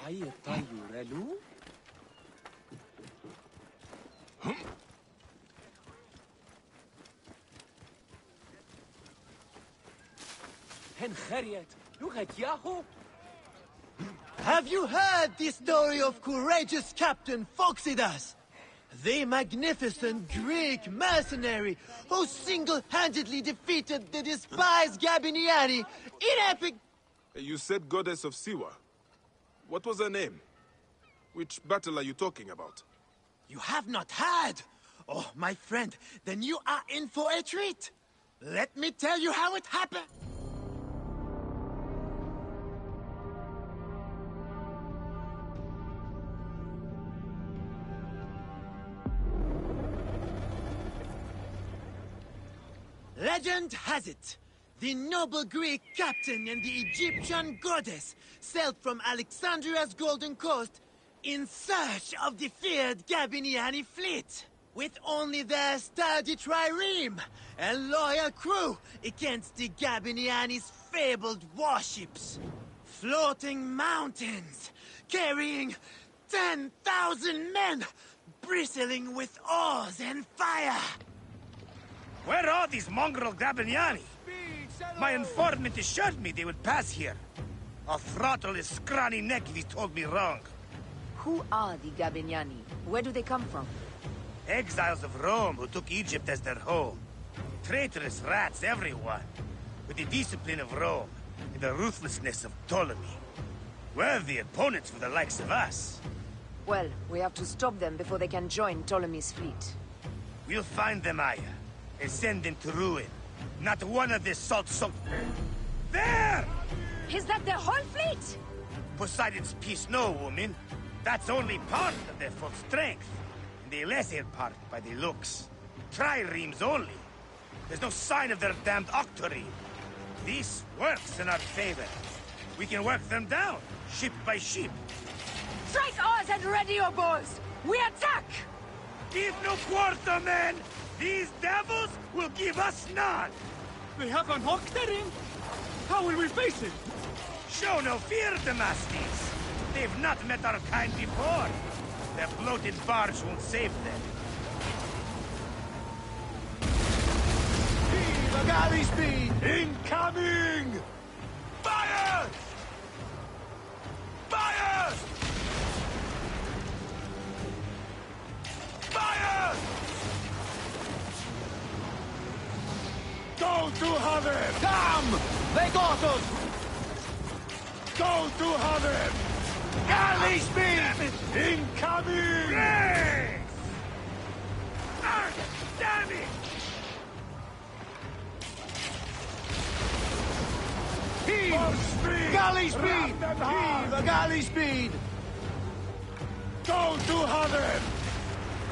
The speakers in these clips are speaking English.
أي طيور له؟ هنخريت لغة ياهو. Have you heard the story of courageous Captain Phoxidas? The magnificent Greek mercenary who single-handedly defeated the despised Gabiniani in epic... You said Goddess of Siwa. What was her name? Which battle are you talking about? You have not heard? Oh, my friend, then you are in for a treat. Let me tell you how it happened. Legend has it, the noble Greek captain and the Egyptian goddess sailed from Alexandria's Golden Coast in search of the feared Gabiniani fleet, with only their sturdy trireme and loyal crew against the Gabiniani's fabled warships. Floating mountains, carrying 10,000 men, bristling with oars and fire. Where are these mongrel Gabiniani? My informant assured me they would pass here. I'll throttle his scrawny neck if he told me wrong. Who are the Gabiniani? Where do they come from? Exiles of Rome who took Egypt as their home. Traitorous rats, everyone. With the discipline of Rome and the ruthlessness of Ptolemy. Worthy opponents for the likes of us. Well, we have to stop them before they can join Ptolemy's fleet. We'll find them, Aya, and send them to ruin. Not one of this salt-soaked... There! Is that their whole fleet? Poseidon's peace, no, woman. That's only part of their full strength. And the lesser part by the looks. Triremes only. There's no sign of their damned octarine. This works in our favor. We can work them down, ship by ship. Strike oars and ready your bows! We attack! Give no quarter, men! These devils will give us none! They have an octarine? How will we face it? Show no fear, Damastes. They've not met our kind before. Their bloated barge won't save them. Viva galley speed! Incoming! Fire! Fire! Fire! Go to Haven! Damn! They got us! Go to Haven! Galley speed! Incoming! Grace! Ah, damn it! Heave! Galley speed! Heave a galley speed! Go to Haven!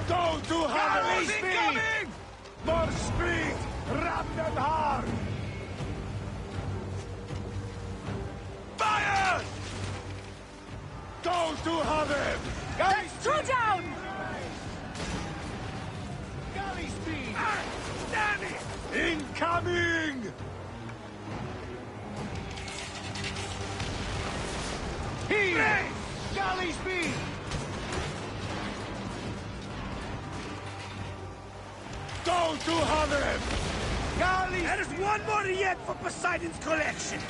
Go to Haven! Galley speed! More speed! Ram them hard! Fire! Go to Haven! Galley Two down! Galley speed! Ah, damn it! Incoming! Heave! Grace! Galley speed! Go to Haven! Galley There's one more yet for Poseidon's collection!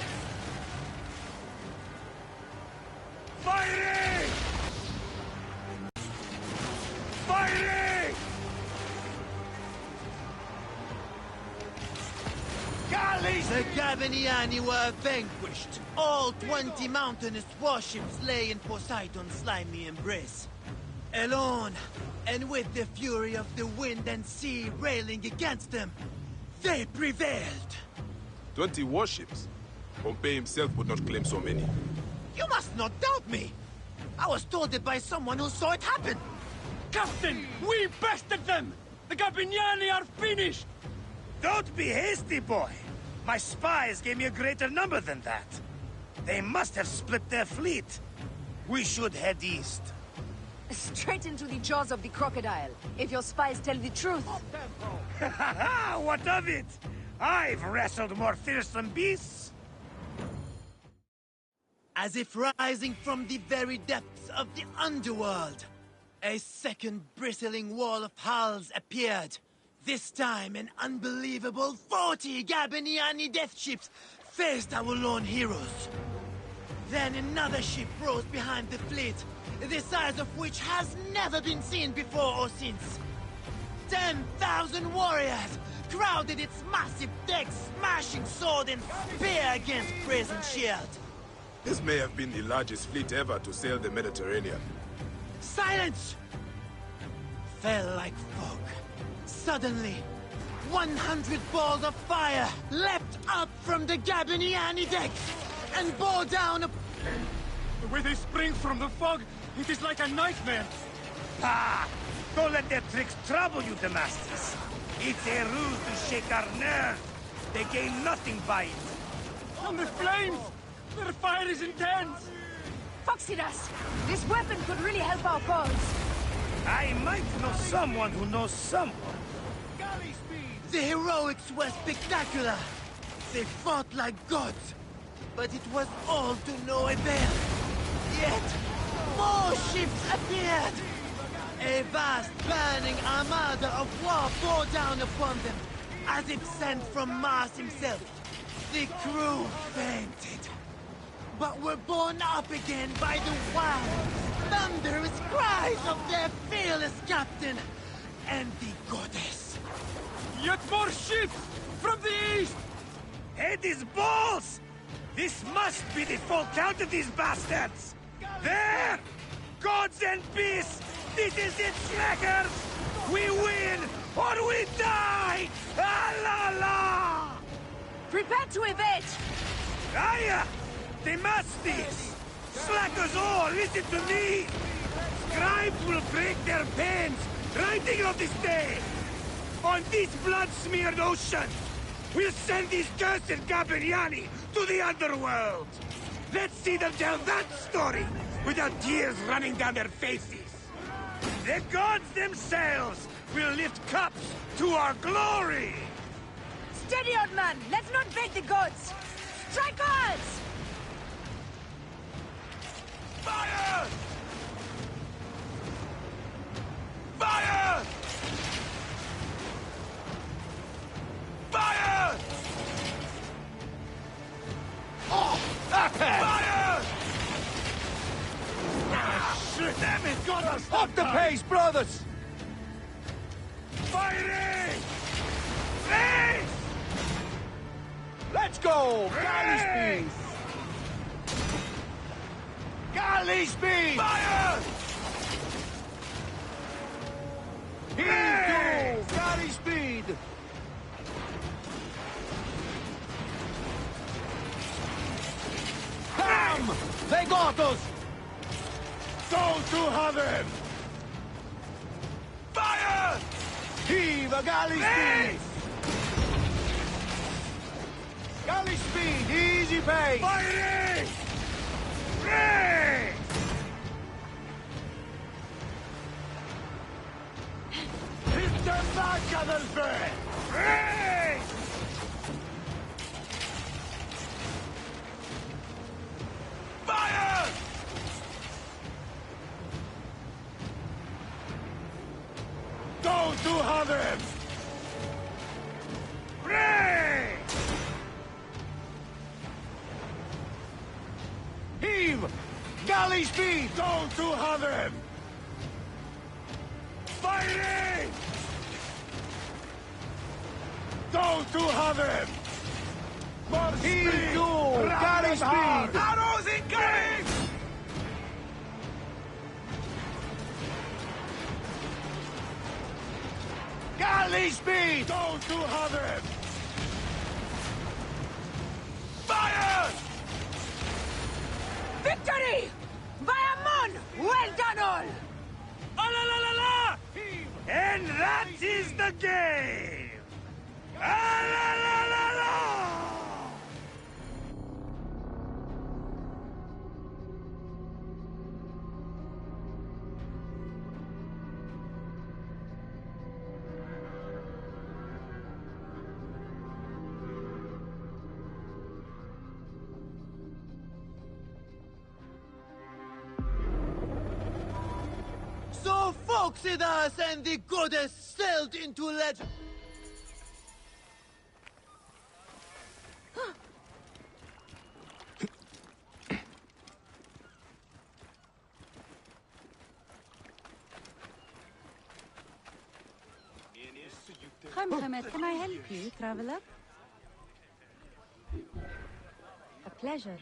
Firing! Firing! galleys! The Gabiniani were vanquished. All 20 mountainous warships lay in Poseidon's slimy embrace. Alone, and with the fury of the wind and sea railing against them, they prevailed. 20 warships? Pompey himself would not claim so many. You must not doubt me. I was told it by someone who saw it happen. Captain, we bested them! The Gabiniani are finished! Don't be hasty, boy. My spies gave me a greater number than that. They must have split their fleet. We should head east. Straight into the jaws of the crocodile, if your spies tell the truth. What of it? I've wrestled more fearsome beasts. As if rising from the very depths of the underworld, a second bristling wall of hulls appeared. This time, an unbelievable 40 Gabiniani death ships faced our lone heroes. Then another ship rose behind the fleet, the size of which has never been seen before or since. 10,000 warriors crowded its massive deck, smashing sword and spear against brazen shield. This may have been the largest fleet ever to sail the Mediterranean. Silence! Fell like fog. Suddenly, 100 balls of fire leapt up from the Gabiniani decks and bore down a... The way they spring from the fog, it is like a nightmare. Ah! Don't let their tricks trouble you, Damascus. It's a ruse to shake our nerve. They gain nothing by it. And the flames! Their fire is intense! Foxidas! This weapon could really help our cause. I might know someone who knows someone. The heroics were spectacular. They fought like gods, but it was all to no avail. Yet, more ships appeared. A vast, burning armada of war bore down upon them, as if sent from Mars himself. The crew fainted, but were borne up again by the wild, thunderous cries of their fearless captain and the goddess. Yet more ships! From the east! Head is balls! This must be the full count of these bastards! There! Gods and peace! This is it, slackers! We win or we die! Ah la la! Prepare to evade! Aya! Demastis! Slackers all, listen to me! Scribes will break their pens, writing of this day! On this blood-smeared ocean, we'll send these cursed Gabiniani to the underworld! Let's see them tell that story without tears running down their faces! The gods themselves will lift cups to our glory! Steady, old man! Let's not bait the gods! Strike hard! Fire! Fire! Fire! Oh! Fire! Shit! Damn it! God, Up the pace, brothers! Firing! Face! Let's go! Galley speed! Galley speed! Fire! Heave to! Galley speed! Bam! They got us! Go to heaven! Fire! Heave a galley speed! Face! Galley speed! Easy pace! Firing! Ray! Hit them back, Adelsberg! Ray! Fire! Go to heaven! Ray! Heave! Galley speed! Go to heaven! Firing! Go to heaven! More Heave speed! to! Galley speed! Arrows incoming! Galley speed! Go to heaven! Fire! Victory! Vayamon! Well done all! Ah, la, la, la, la! And that is the game! Ah, la, la, la, la! A foxy us and the goddess sailed into legend. Can I help you, traveler? A pleasure.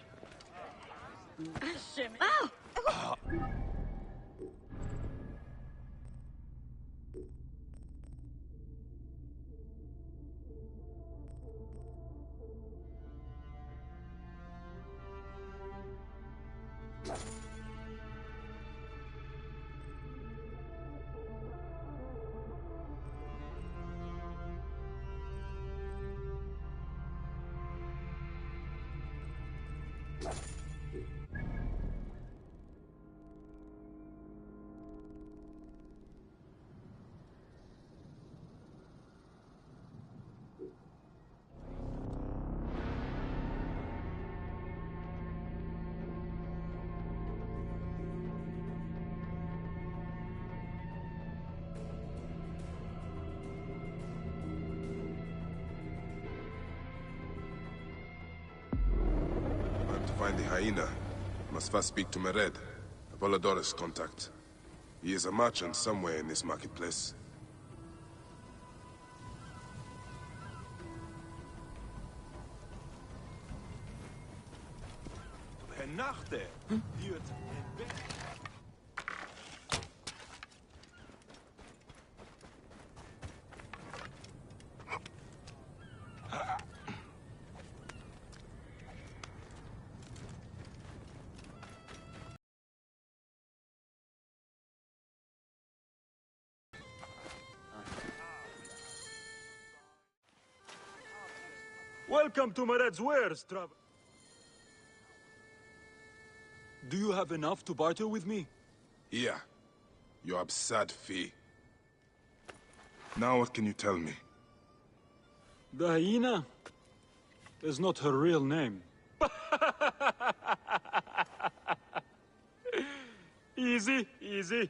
To find the hyena, I must first speak to Mered, Apollodorus' contact. He is a merchant somewhere in this marketplace. Welcome to Mered's wares, traveler. Do you have enough to barter with me? Here, your absurd fee. Now what can you tell me? The hyena is not her real name. Easy, easy.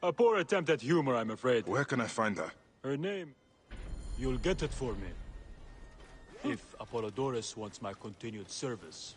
A poor attempt at humor, I'm afraid. Where can I find her? Her name, you'll get it for me. If Apollodorus wants my continued service.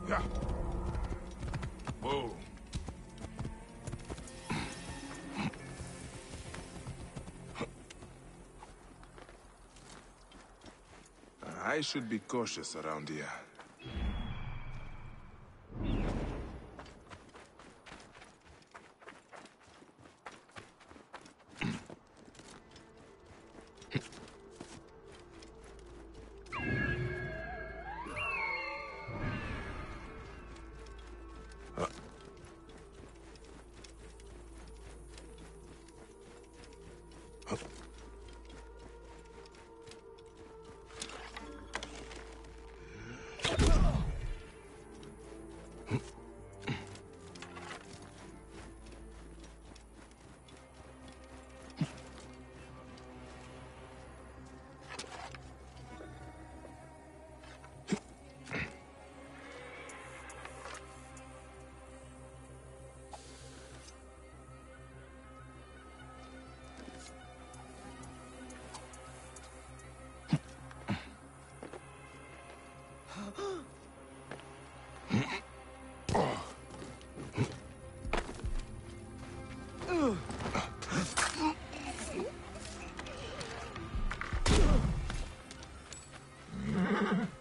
Yeah. Whoa. I should be cautious around here.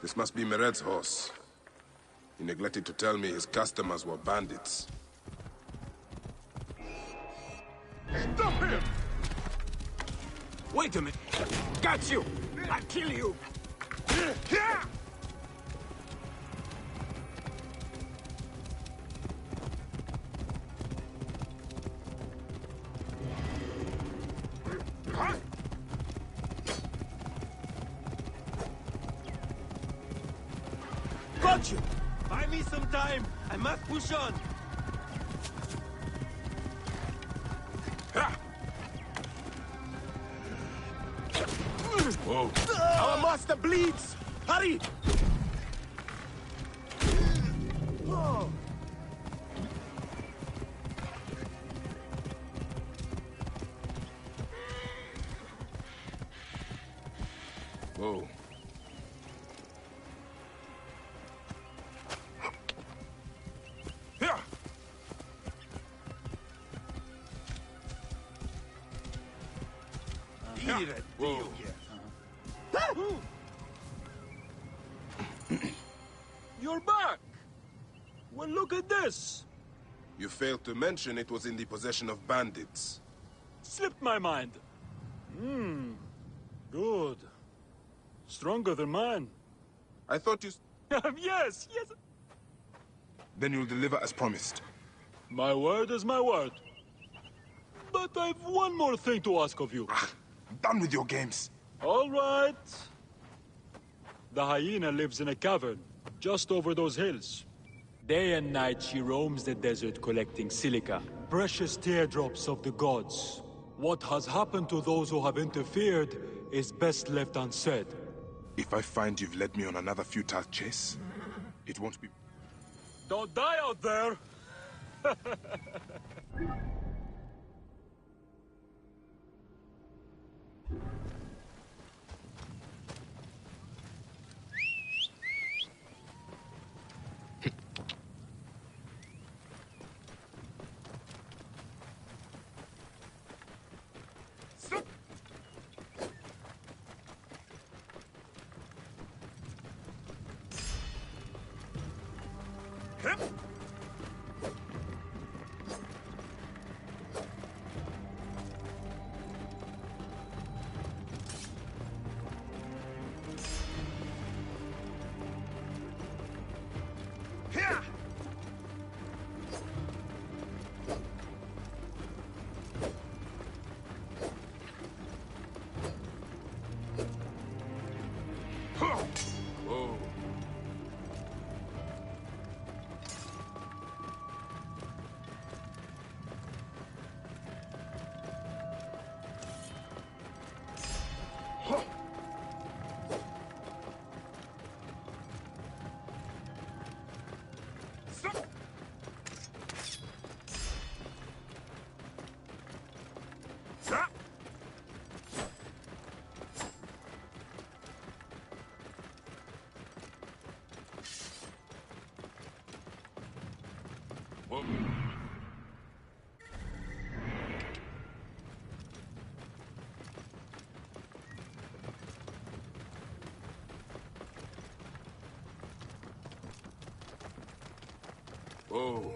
This must be Mered's horse. He neglected to tell me his customers were bandits. Stop him! Wait a minute. Got you! I'll kill you! Got you! Buy me some time. I must push on. Whoa. Our master bleeds! Hurry! Whoa. Here! Whoa. You're back! Well, look at this! You failed to mention it was in the possession of bandits. Slipped my mind. Good. Stronger than mine. I thought you... Yes, yes. Then you'll deliver as promised. My word is my word. But I've one more thing to ask of you. Done with your games. All right. The hyena lives in a cavern, just over those hills. Day and night she roams the desert collecting silica, precious teardrops of the gods. What has happened to those who have interfered is best left unsaid. If I find you've led me on another futile chase, it won't be... Don't die out there! Whoa. Whoa. Whoa.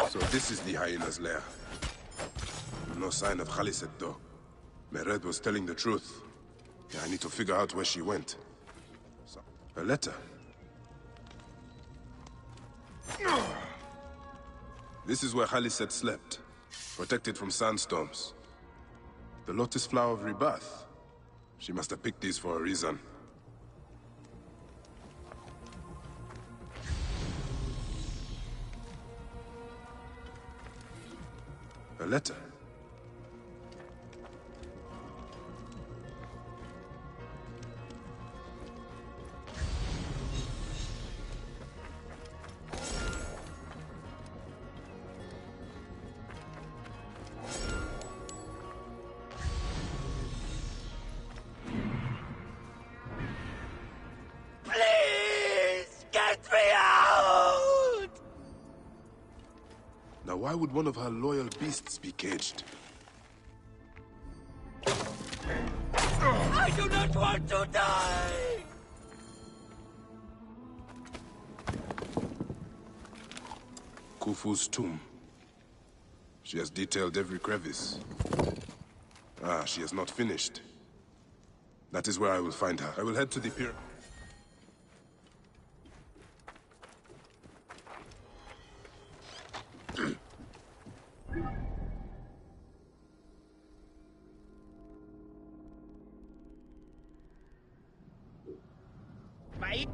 So this is the hyena's lair. No sign of Khaliset though. Mered was telling the truth. I need to figure out where she went. A letter. This is where Khaliset slept, protected from sandstorms. The lotus flower of rebirth. She must have picked these for a reason. A letter. Please get me out! Now why would one of her loyal beasts be caged? I do not want to die! Khufu's tomb. She has detailed every crevice. Ah, she has not finished. That is where I will find her. I will head to the pyramid. Bye.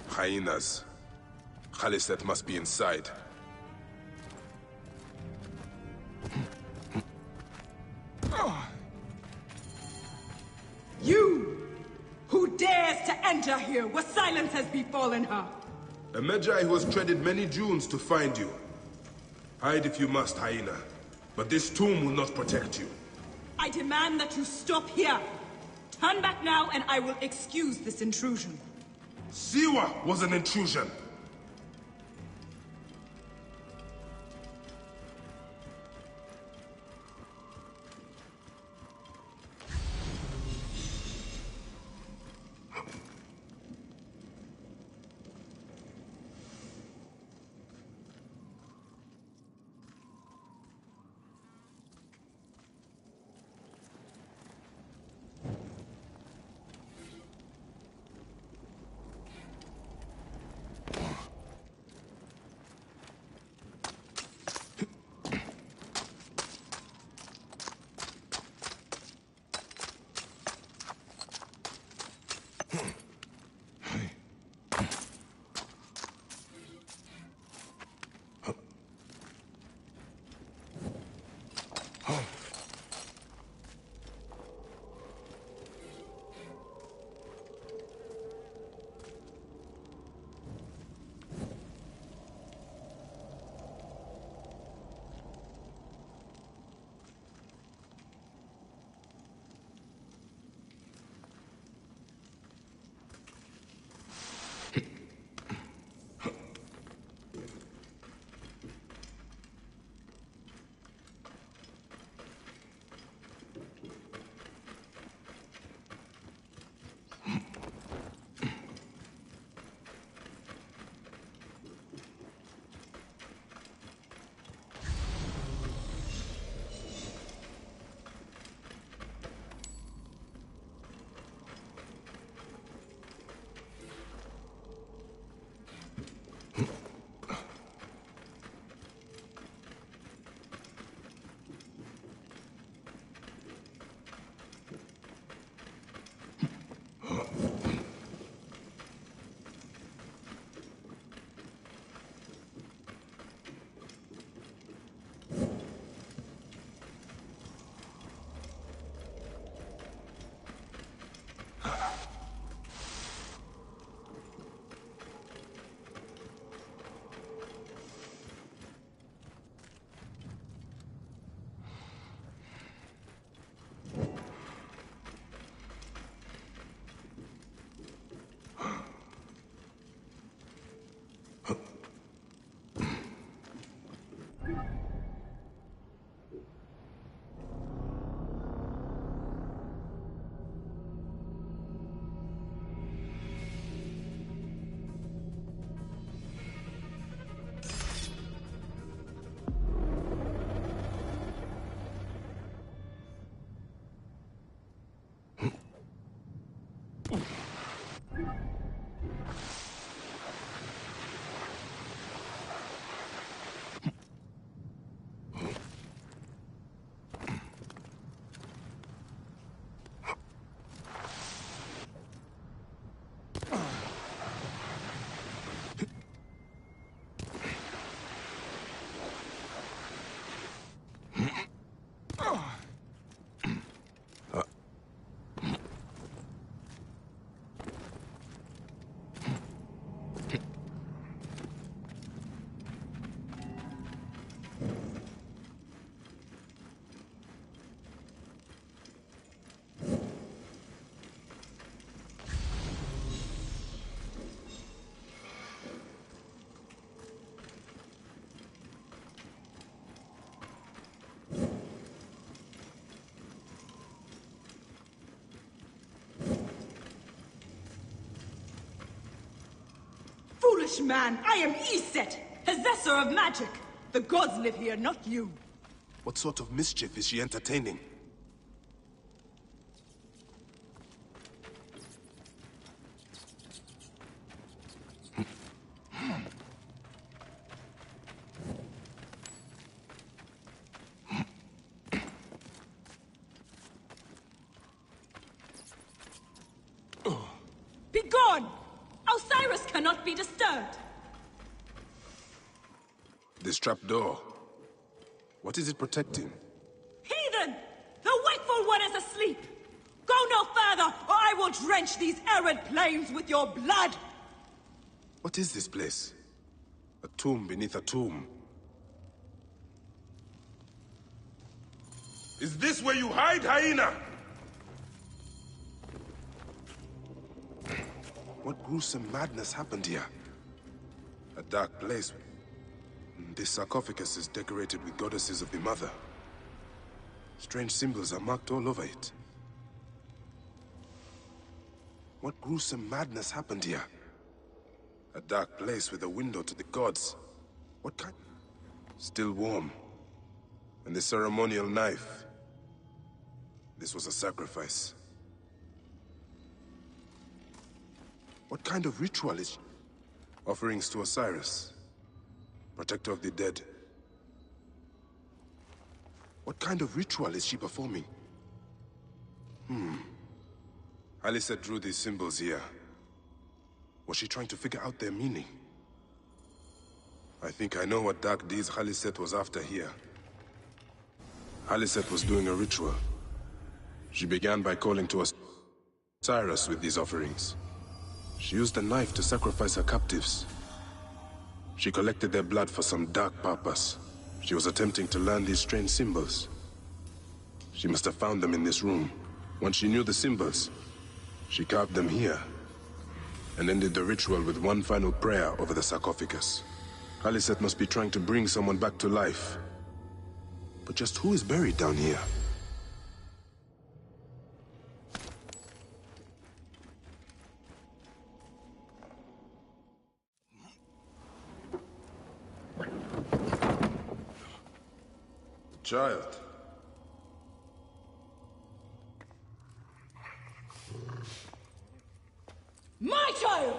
Hyenas. Khaliset must be inside. You! Who dares to enter here where silence has befallen her? A Magi who has treaded many dunes to find you. Hide if you must, hyena. But this tomb will not protect you. I demand that you stop here. Turn back now and I will excuse this intrusion. Siwa was an intrusion. foolish man! I am Iset, possessor of magic! The gods live here, not you. What sort of mischief is she entertaining? Begone! Osiris cannot be disturbed! This trapdoor. What is it protecting? Heathen! The wakeful one is asleep! Go no further, or I will drench these arid plains with your blood! What is this place? A tomb beneath a tomb. Is this where you hide, hyena? What gruesome madness happened here? A dark place. This sarcophagus is decorated with goddesses of the Mother. Strange symbols are marked all over it. What gruesome madness happened here? A dark place with a window to the gods. What kind? Still warm. And the ceremonial knife. This was a sacrifice. What kind of ritual is... Offerings to Osiris, protector of the dead. What kind of ritual is she performing? Alice drew these symbols here. Was she trying to figure out their meaning? I think I know what dark deeds Haliset was after here. Haliset was doing a ritual. She began by calling to Osiris with these offerings. She used a knife to sacrifice her captives. She collected their blood for some dark purpose. She was attempting to learn these strange symbols. She must have found them in this room. Once she knew the symbols, she carved them here, and ended the ritual with one final prayer over the sarcophagus. Haliset must be trying to bring someone back to life. But just who is buried down here? Child. My child!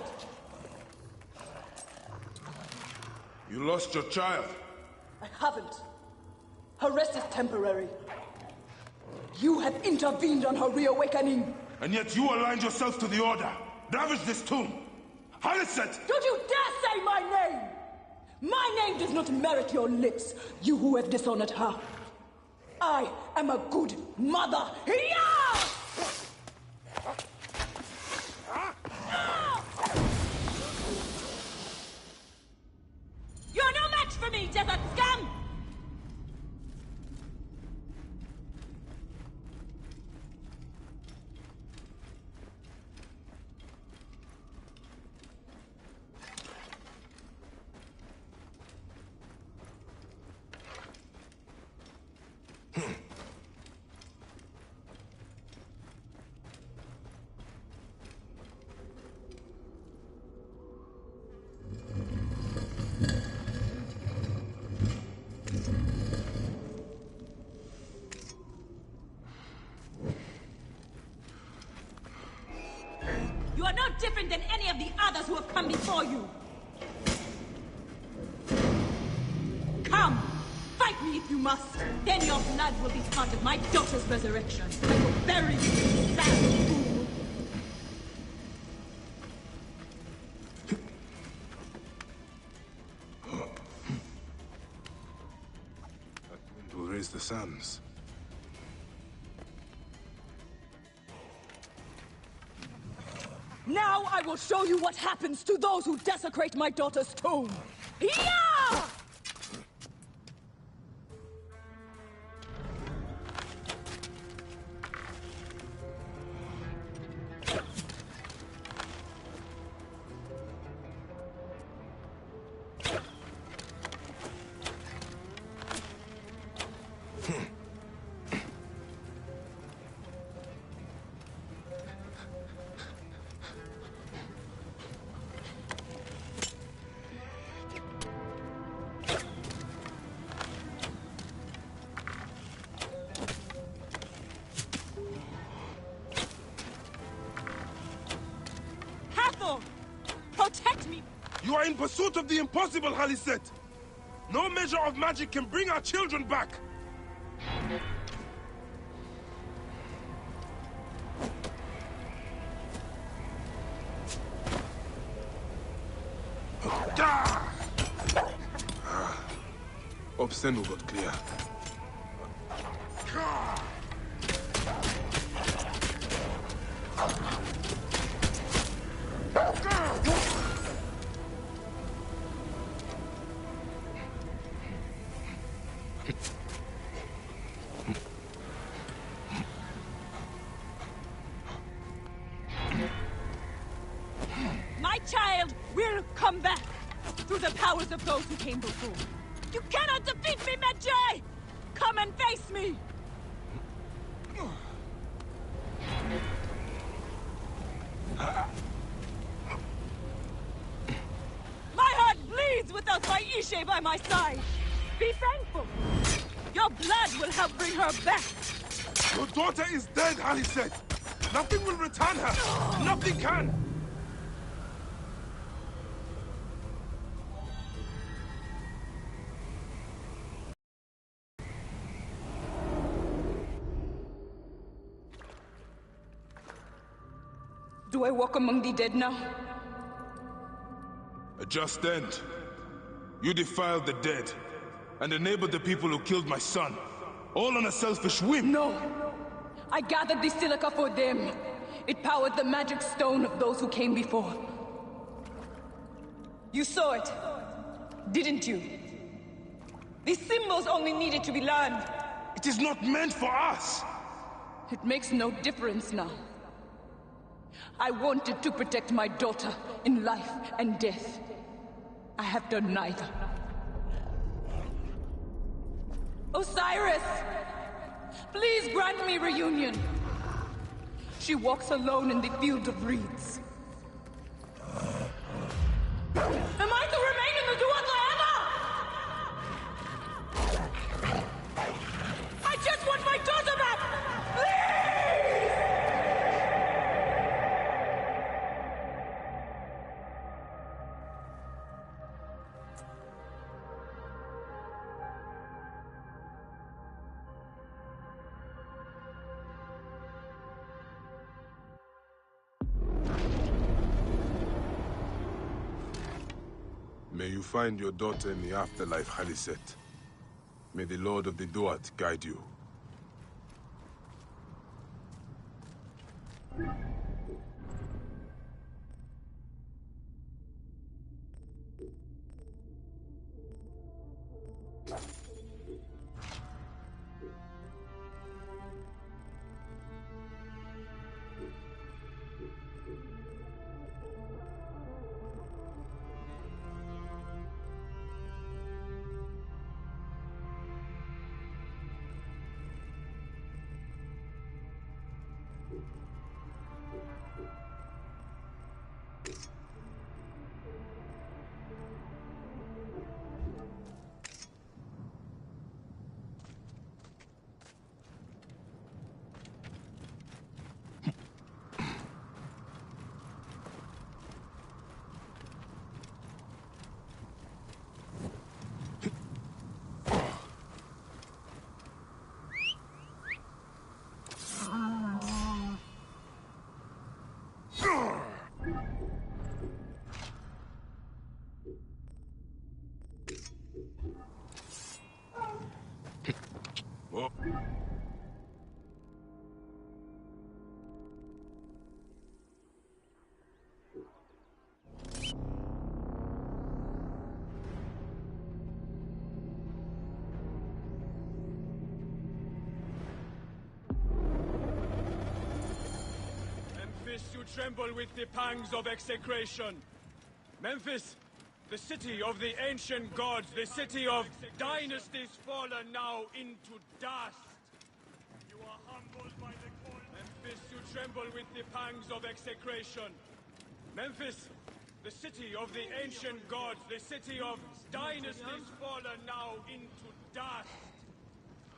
You lost your child. I haven't. Her rest is temporary. You have intervened on her reawakening. And yet you aligned yourself to the Order. Ravage this tomb. Haliset! Don't you dare say my name! My name does not merit your lips, you who have dishonored her. I am a good mother. Yeah! You're no match for me, desert scum! You are no different than any of the others who have come before you. Come, fight me if you must. Then your blood will be part of my daughter's resurrection. I will bury you, sad fool. That wind will raise the sands. Now I will show you what happens to those who desecrate my daughter's tomb. Yeah! You are in pursuit of the impossible, Haliset! No measure of magic can bring our children back! Obsceno got clear. My child will come back through the powers of those who came before. You cannot defeat me, Medjay! Come and face me! My heart bleeds without my Ishe by my side. Be thankful. Your blood will help bring her back. Your daughter is dead, Haliset! Nothing will return her! Nothing can! Do I walk among the dead now? A just end. You defiled the dead, and enabled the people who killed my son. All on a selfish whim! No! I gathered the silica for them. It powered the magic stone of those who came before. You saw it, didn't you? These symbols only needed to be learned. It is not meant for us! It makes no difference now. I wanted to protect my daughter in life and death. I have done neither. Osiris! Please grant me reunion. She walks alone in the field of reeds. Am I to remain in the Duat forever? I just want my daughter back! Please! May you find your daughter in the afterlife, Haliset. May the Lord of the Duat guide you. Memphis, you tremble with the pangs of execration. Memphis, the city of the ancient gods, the city of dynasties fallen now into dust. You are humbled by the cold. Memphis, you tremble with the pangs of execration. Memphis, the city of the ancient gods, the city of dynasties fallen now into dust.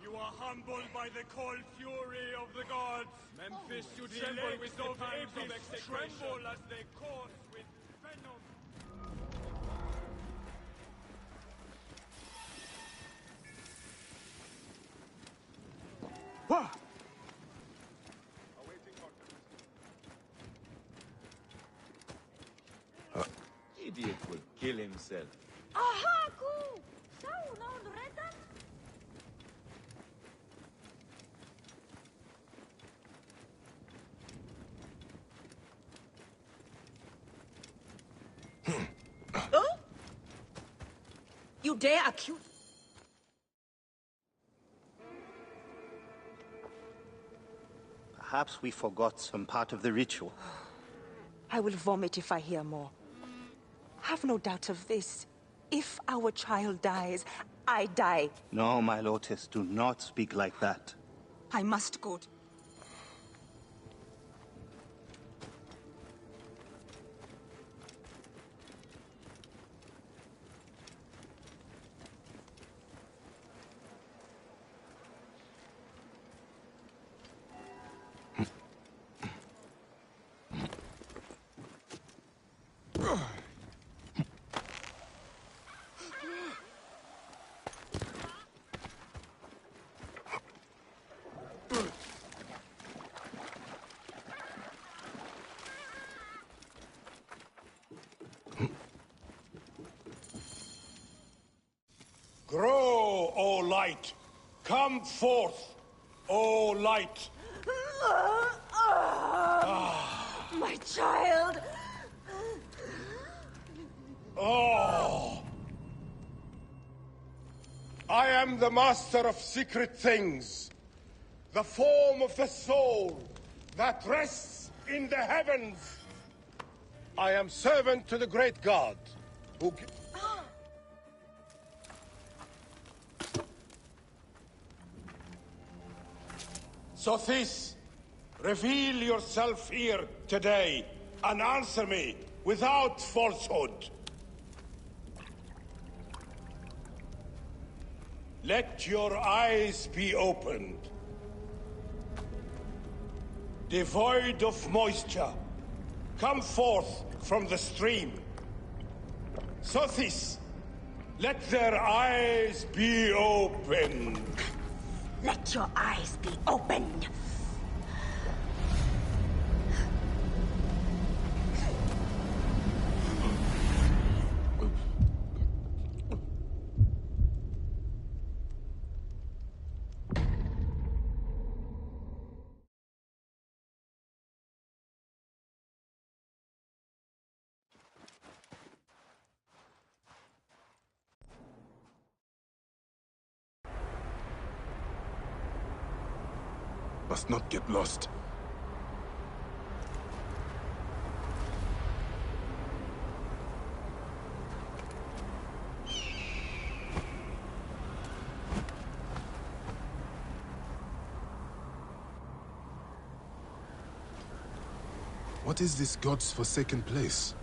You are humbled by the cold fury of the gods. Memphis, you tremble with the pangs of execration. Tremble as they course with venom. Idiot will kill himself. Ahaku! Sao non redan? Oh? You dare accuse... Perhaps we forgot some part of the ritual. I will vomit if I hear more. Have no doubt of this. If our child dies, I die. No, my Lotus, do not speak like that. I must go. Grow, O light! Come forth, O light! My child! Oh! I am the master of secret things. The form of the soul that rests in the heavens. I am servant to the great god, who... Sothis, reveal yourself here today and answer me without falsehood. Let your eyes be opened. Devoid of moisture, come forth from the stream. Sothis, let their eyes be opened. Let your eyes be opened. Must not get lost. What is this god's forsaken place?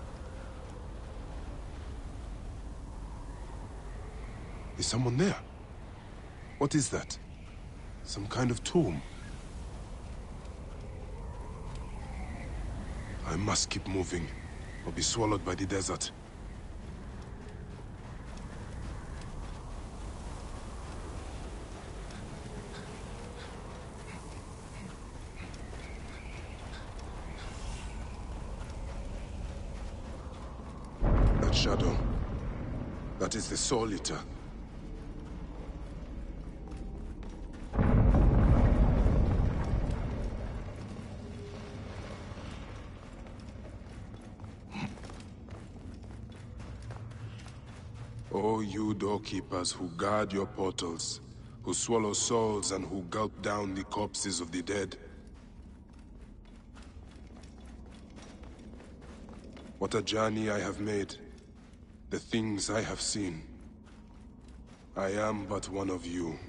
Is someone there? What is that? Some kind of tomb? I must keep moving, or be swallowed by the desert. That shadow, that is the Soul Eater. O you doorkeepers who guard your portals, who swallow souls and who gulp down the corpses of the dead. What a journey I have made, the things I have seen. I am but one of you.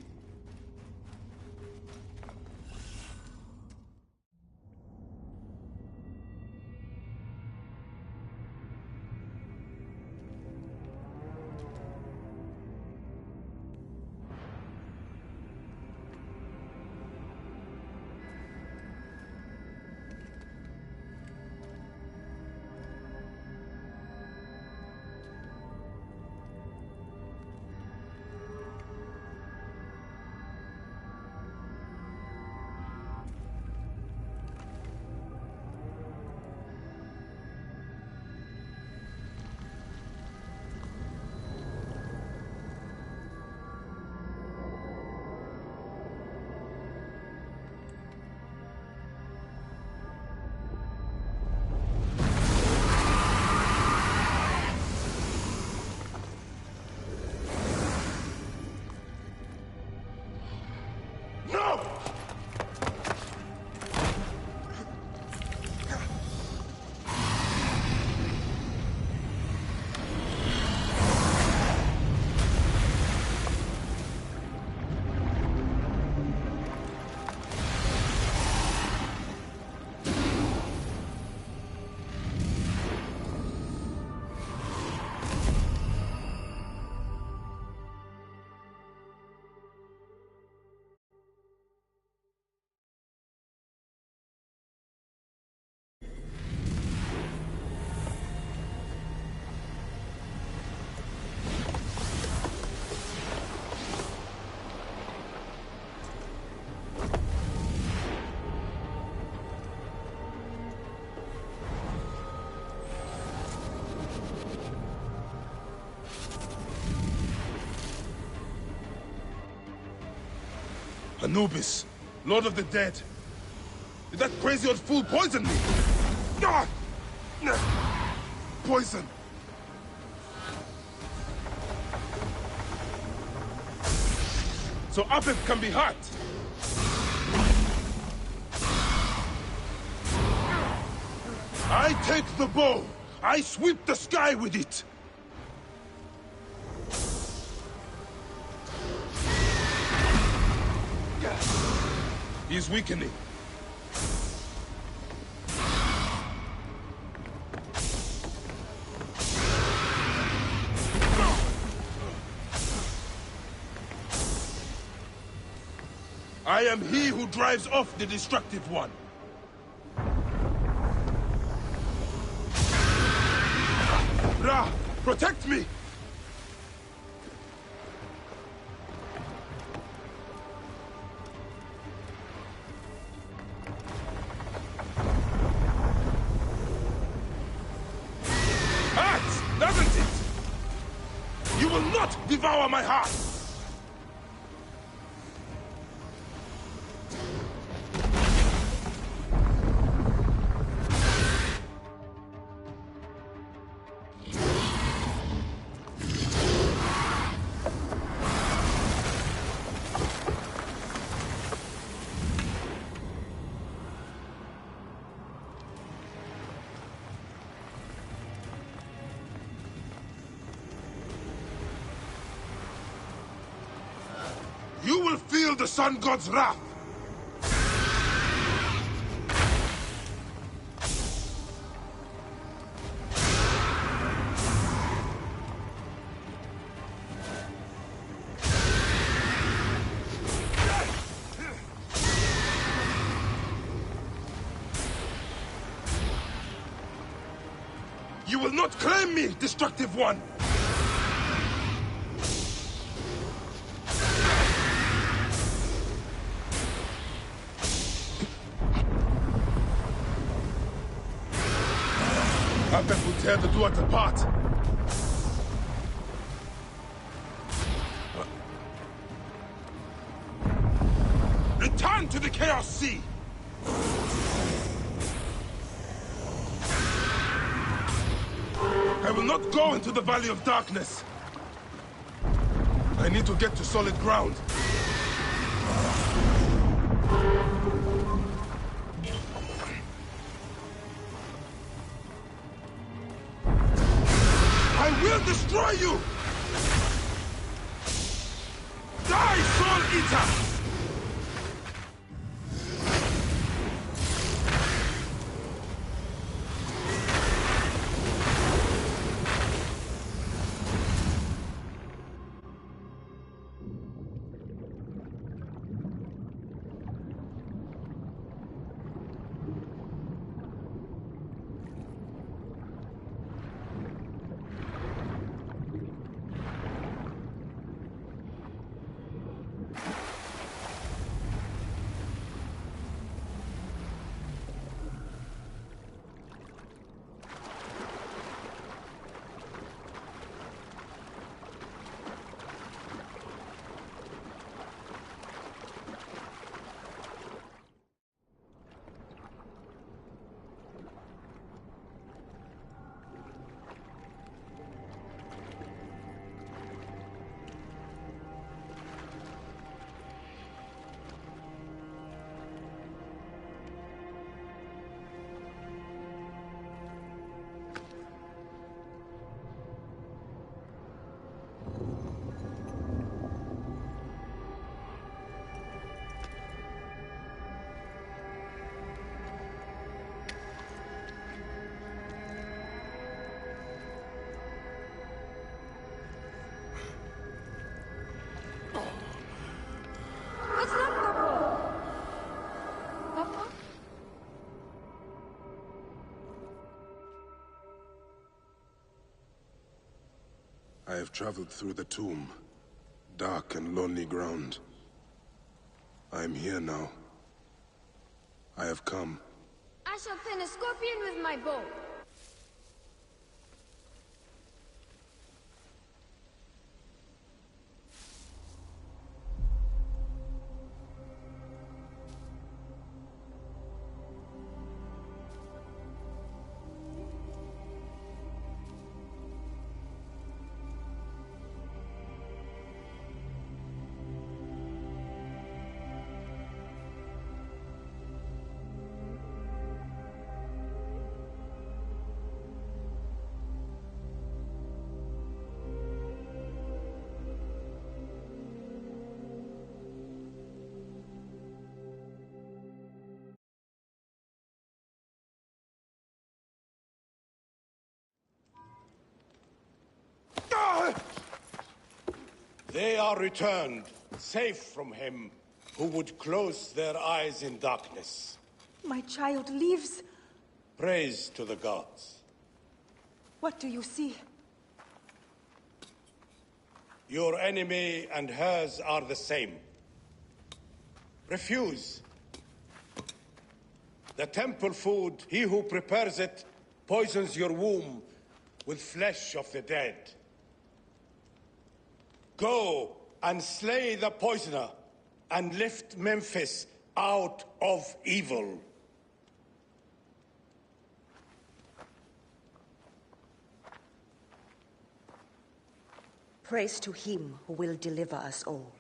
Anubis, Lord of the Dead. Did that crazy old fool poison me? Ah! Poison. So Apep can be hurt. I take the bow. I sweep the sky with it. He's weakening. I am he who drives off the destructive one. Ra, protect me! Hurts, doesn't it? You will not devour my heart! You will feel the Sun God's wrath! You will not claim me, destructive one! Apep will tear the Duat apart. Return to the Chaos Sea! I will not go into the Valley of Darkness. I need to get to solid ground. I will destroy you! Die, Soul Eater! I have traveled through the tomb. Dark and lonely ground. I am here now. I have come. I shall pin a scorpion with my bow. They are returned, safe from him who would close their eyes in darkness. My child lives. Praise to the gods. What do you see? Your enemy and hers are the same. Refuse. The temple food, he who prepares it, poisons your womb with flesh of the dead. Go and slay the poisoner, and lift Memphis out of evil. Praise to him who will deliver us all.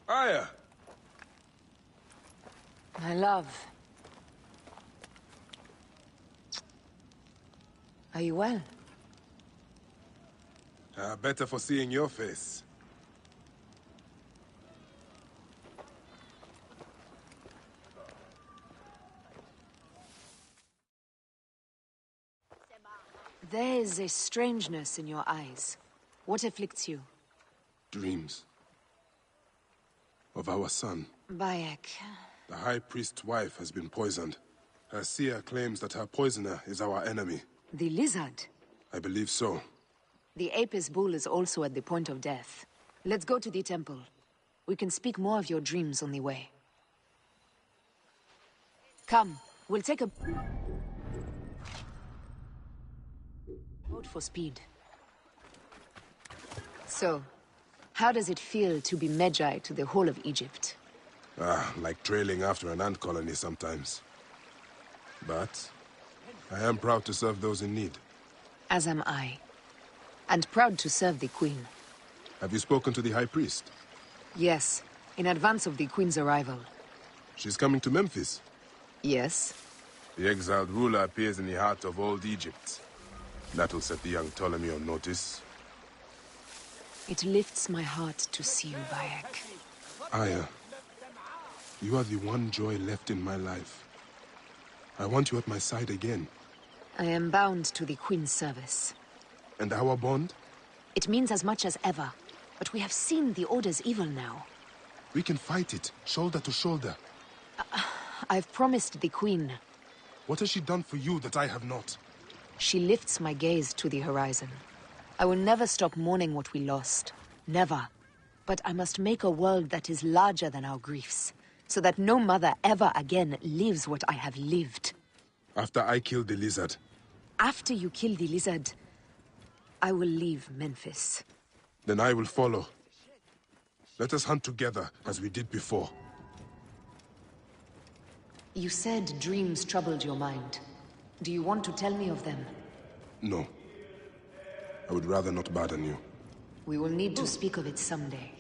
Aya! My love. Are you well? Better for seeing your face. There is a strangeness in your eyes. What afflicts you? Dreams. Of our son. Bayek. The High Priest's wife has been poisoned. Her seer claims that her poisoner is our enemy. The lizard? I believe so. The Apis bull is also at the point of death. Let's go to the temple. We can speak more of your dreams on the way. Come, we'll take a boat for speed. So, how does it feel to be Magi to the whole of Egypt? Like trailing after an ant colony sometimes. But I am proud to serve those in need. As am I. And proud to serve the Queen. Have you spoken to the High Priest? Yes, in advance of the Queen's arrival. She's coming to Memphis? Yes. The exiled ruler appears in the heart of old Egypt. That'll set the young Ptolemy on notice. It lifts my heart to see you, Bayek. Aya, you are the one joy left in my life. I want you at my side again. I am bound to the Queen's service. And our bond? It means as much as ever. But we have seen the Order's evil now. We can fight it, shoulder to shoulder. I've promised the Queen. What has she done for you that I have not? She lifts my gaze to the horizon. I will never stop mourning what we lost. Never. But I must make a world that is larger than our griefs, so that no mother ever again lives what I have lived. After I kill the lizard? After you kill the lizard, I will leave Memphis. Then I will follow. Let us hunt together, as we did before. You said dreams troubled your mind. Do you want to tell me of them? No. I would rather not burden you. We will need to speak of it someday,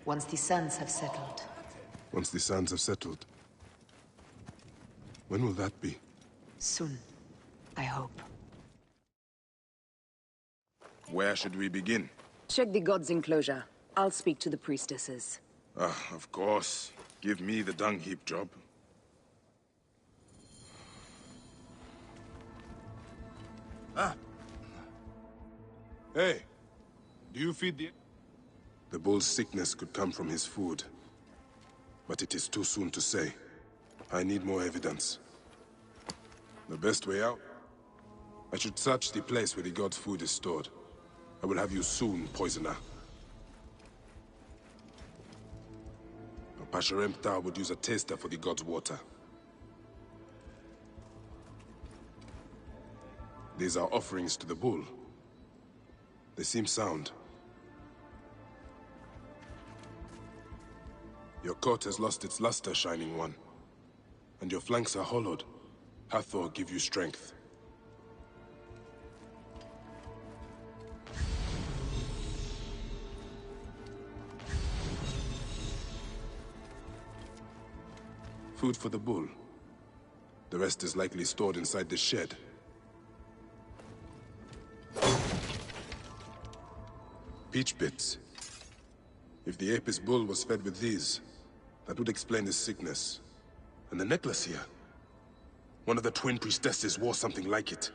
once the sands have settled. Once the sands have settled? When will that be? Soon, I hope. Where should we begin? Check the god's enclosure. I'll speak to the priestesses. Of course. Give me the dung heap job. Hey, do you feed the... The bull's sickness could come from his food. But it is too soon to say. I need more evidence. The best way out? I should search the place where the god's food is stored. I will have you soon, poisoner. Pasharemta would use a taster for the god's water. These are offerings to the bull. They seem sound. Your coat has lost its luster, Shining One. And your flanks are hollowed. Hathor give you strength. Food for the bull. The rest is likely stored inside the shed. peach pits. If the Apis bull was fed with these, that would explain his sickness. And the necklace here. One of the twin priestesses wore something like it.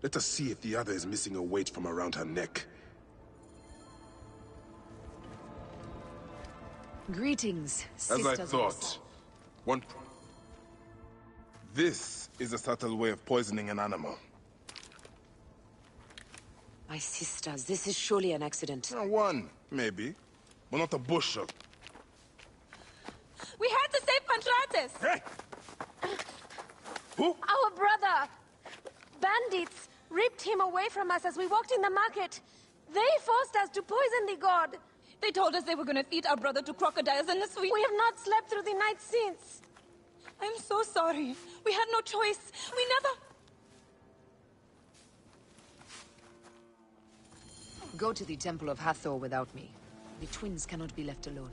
Let us see if the other is missing a weight from around her neck. Greetings, As I sisters. thought. This is a subtle way of poisoning an animal. My sisters, this is surely an accident. One, maybe. But not a bushel. We had to save Pantratis! Hey! Who? Our brother! Bandits ripped him away from us as we walked in the market. They forced us to poison the god. They told us they were gonna feed our brother to crocodiles in the sweet. We have not slept through the night since. I'm so sorry. We had no choice. We never... Go to the Temple of Hathor without me. The twins cannot be left alone.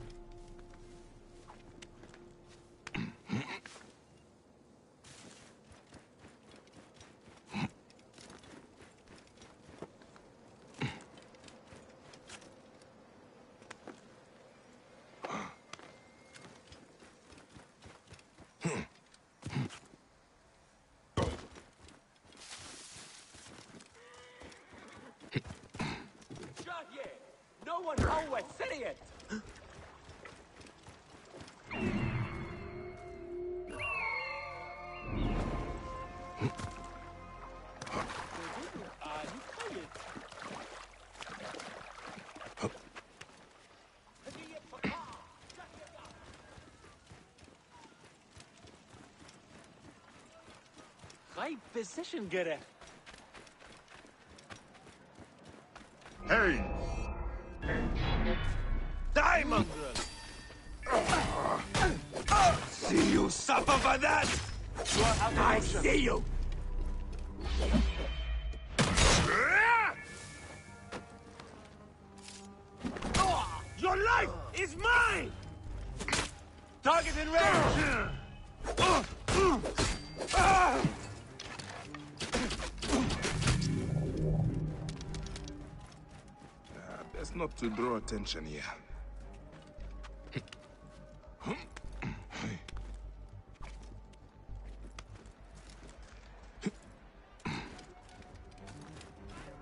No one always say it! High position gerecht. Hey! Die, mongrel! See you suffer for that! I see you! Your life is mine! Target in range! Best not to draw attention here.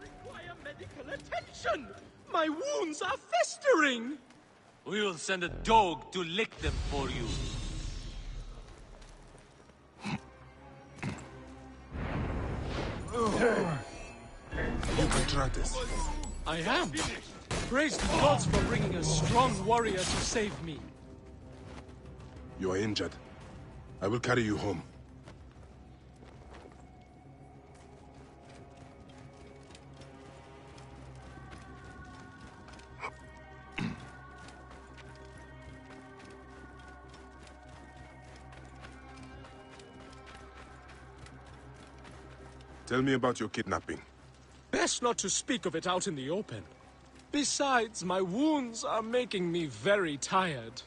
Require medical attention! My wounds are festering! We will send a dog to lick them for you. You Contratus. I am. Praise the gods for bringing a strong warrior to save me. You are injured. I will carry you home. Tell me about your kidnapping. Best not to speak of it out in the open. Besides, my wounds are making me very tired.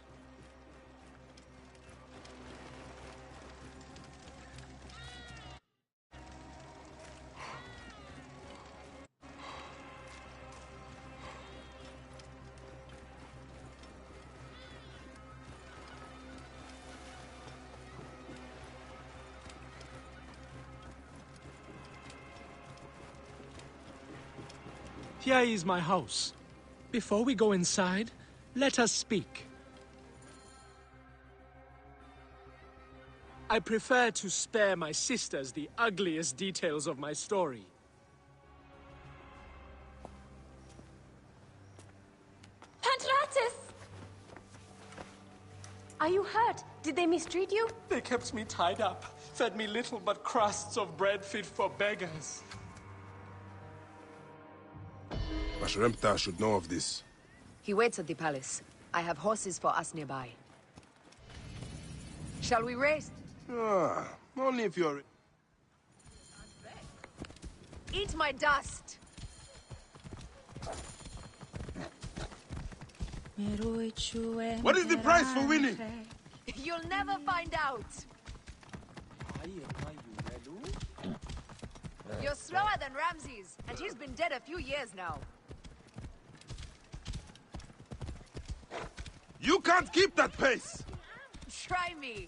Here is my house. Before we go inside, let us speak. I prefer to spare my sisters the ugliest details of my story. Pantratis! Are you hurt? Did they mistreat you? They kept me tied up, fed me little but crusts of bread fit for beggars. Mashremta should know of this. He waits at the palace. I have horses for us nearby. Shall we race? Only if you're... Eat my dust! What is the price for winning? You'll never find out! You're slower than Ramses, and he's been dead a few years now. You can't keep that pace! Try me.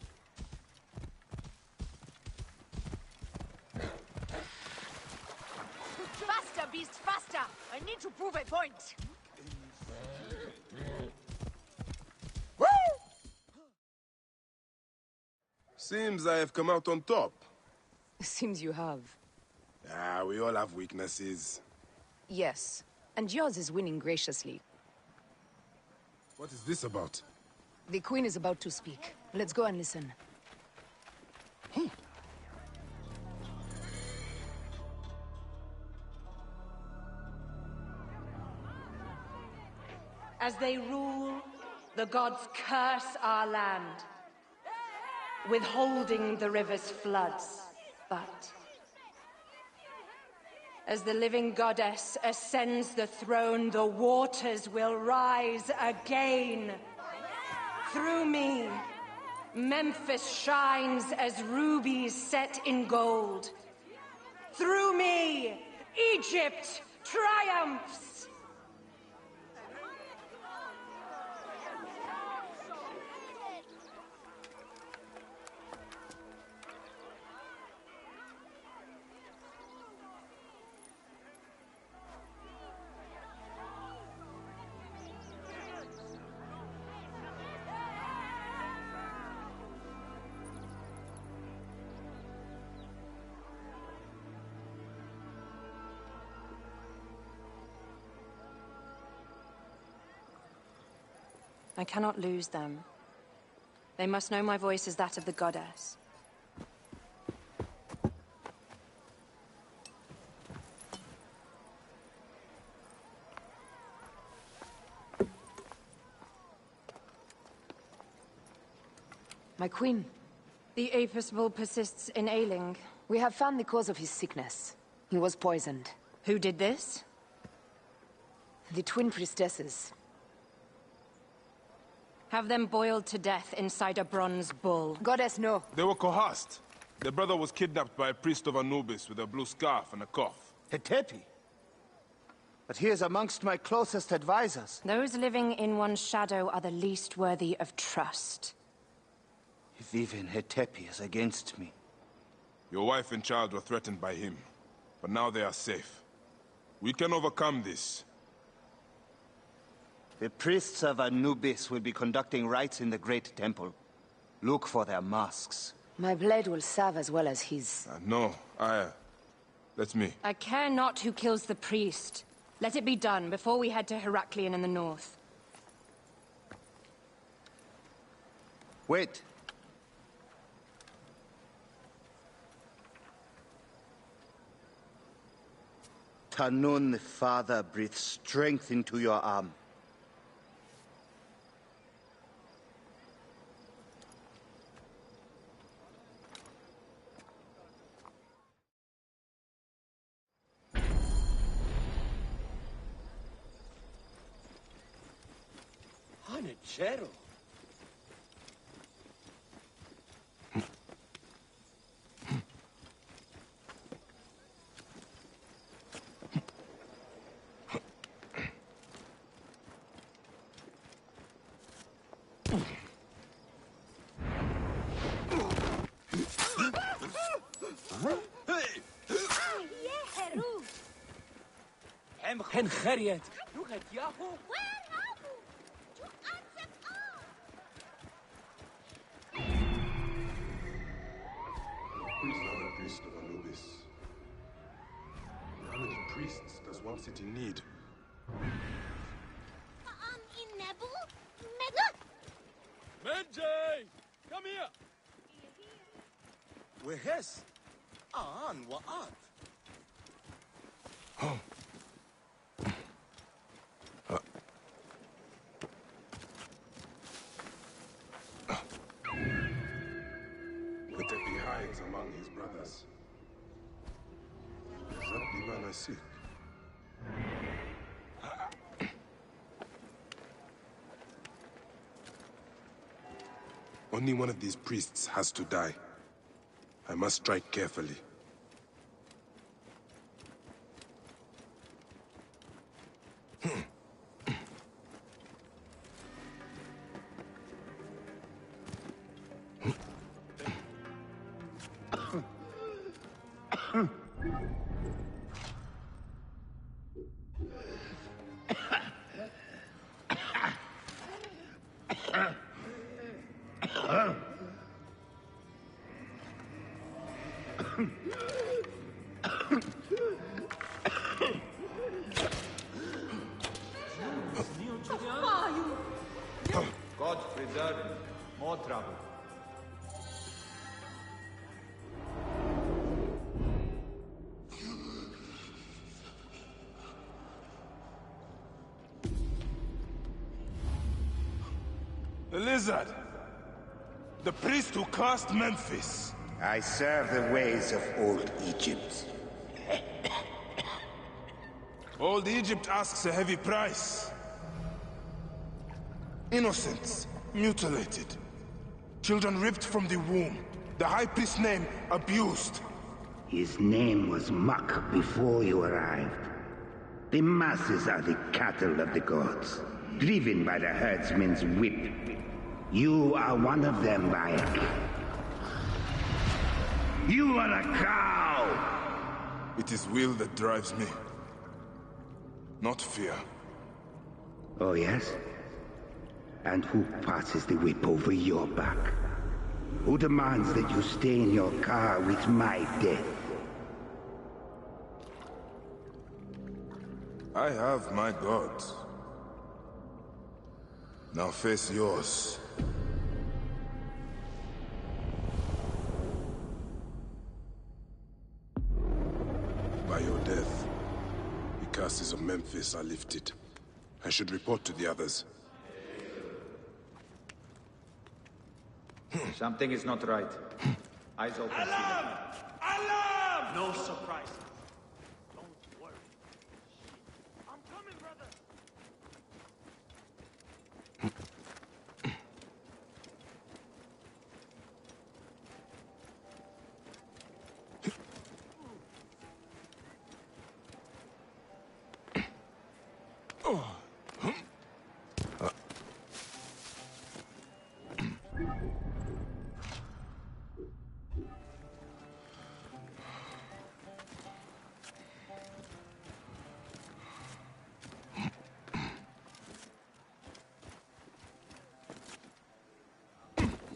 Faster, beast, faster! I need to prove a point. Seems I have come out on top. Seems you have. Ah, we all have weaknesses. Yes, and yours is winning graciously. What is this about? The Queen is about to speak. Let's go and listen. As they rule, the gods curse our land, withholding the river's floods. But as the living goddess ascends the throne, the waters will rise again. Through me, Memphis shines as rubies set in gold. Through me, Egypt triumphs! I cannot lose them. They must know my voice is that of the goddess. My queen. The Apostle persists in ailing. We have found the cause of his sickness. He was poisoned. Who did this? The twin priestesses. Have them boiled to death inside a bronze bull. Goddess, no. They were coerced. Their brother was kidnapped by a priest of Anubis with a blue scarf and a cough. Hetepi? But he is amongst my closest advisors. Those living in one's shadow are the least worthy of trust. If even Hetepi is against me. Your wife and child were threatened by him, but now they are safe. We can overcome this. The priests of Anubis will be conducting rites in the Great Temple. Look for their masks. My blade will serve as well as his. No, that's me. I care not who kills the priest. Let it be done before we head to Heraklion in the north. Wait. Tanun the Father breathes strength into your arm. Hanachero. Hen Gerriet. Lugat Yahoo. Who is the priest of Anubis? How many priests does one city need? Menjay! Come here! Wehes. Aan wa'at. Hetepi hides among his brothers. Is that the man I seek? Only one of these priests has to die. I must strike carefully. God preserve me. More trouble. The lizard! The priest who cursed Memphis! I serve the ways of old Egypt. Old Egypt asks a heavy price. Innocents, mutilated. Children ripped from the womb. The High Priest's name abused. His name was Muck before you arrived. The masses are the cattle of the gods, driven by the herdsman's whip. You are one of them, Bayek. You are a cow! It is will that drives me, not fear. Oh, yes? And who passes the whip over your back? Who demands that you stay in your car with my death? I have my gods. Now face yours. By your death, the curses of Memphis are lifted. I should report to the others. Something is not right. Eyes open. Alarm! Alarm! No surprise. Don't worry. I'm coming, brother.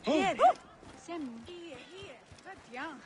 Here. Sem. Here. Tiens.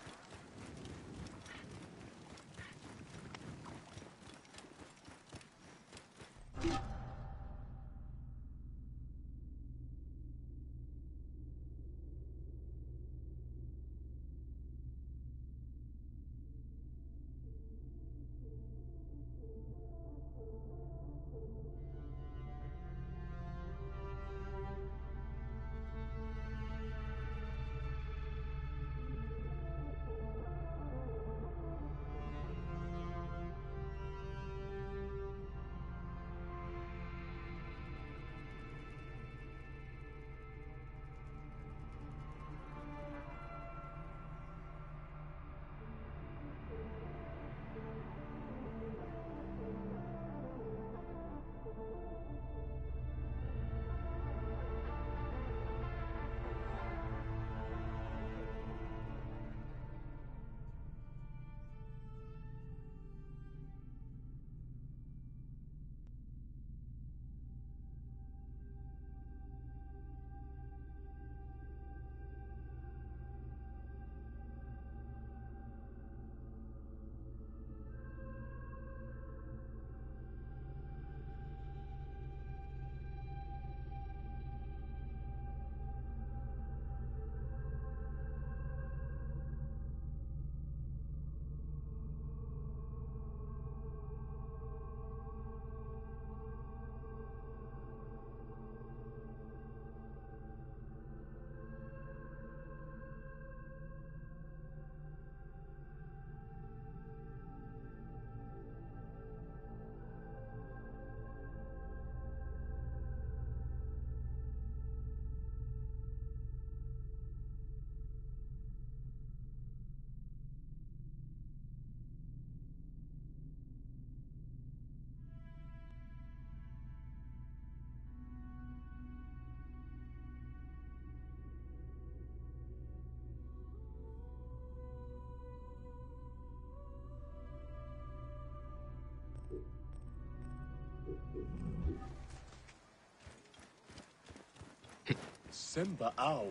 Simba, ow.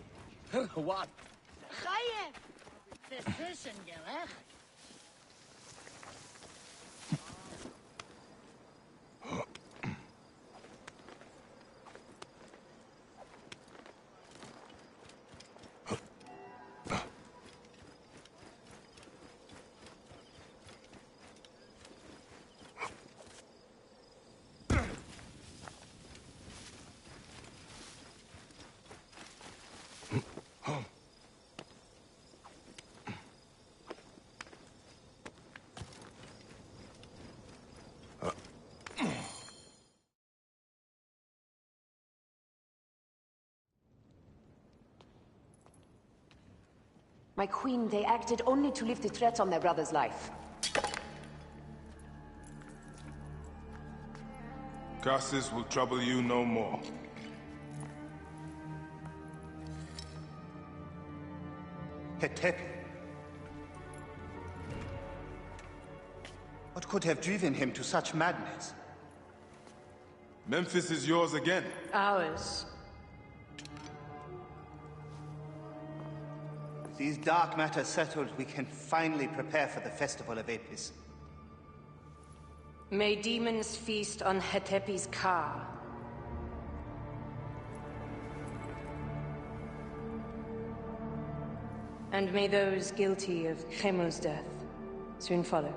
What? Chayef! Physician, Gelech. My queen, they acted only to lift the threat on their brother's life. Curses will trouble you no more. Hetepi. What could have driven him to such madness? Memphis is yours again. Ours. With these dark matters settled, we can finally prepare for the festival of Apis. May demons feast on Hetepi's car. And may those guilty of Chemo's death soon follow.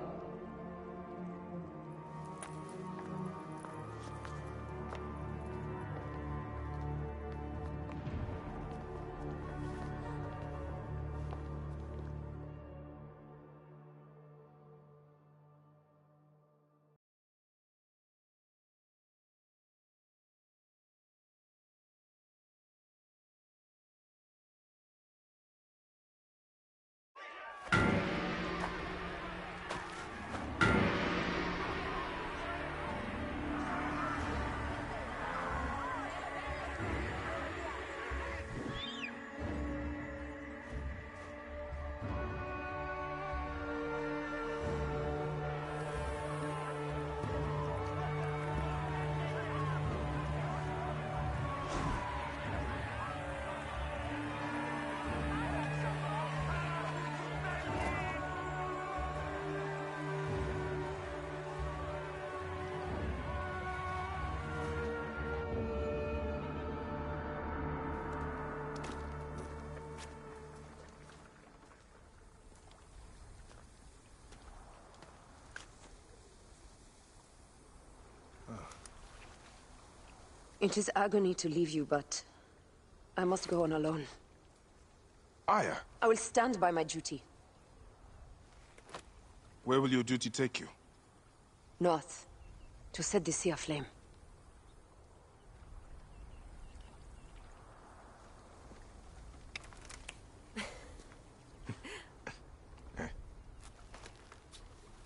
It is agony to leave you, but I must go on alone. Aya, I will stand by my duty. where will your duty take you? North, to set the sea aflame.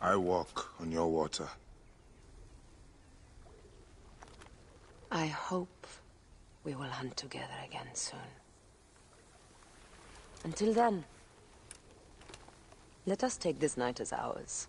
I walk on your water. I hope we will hunt together again soon. Until then, let us take this night as ours.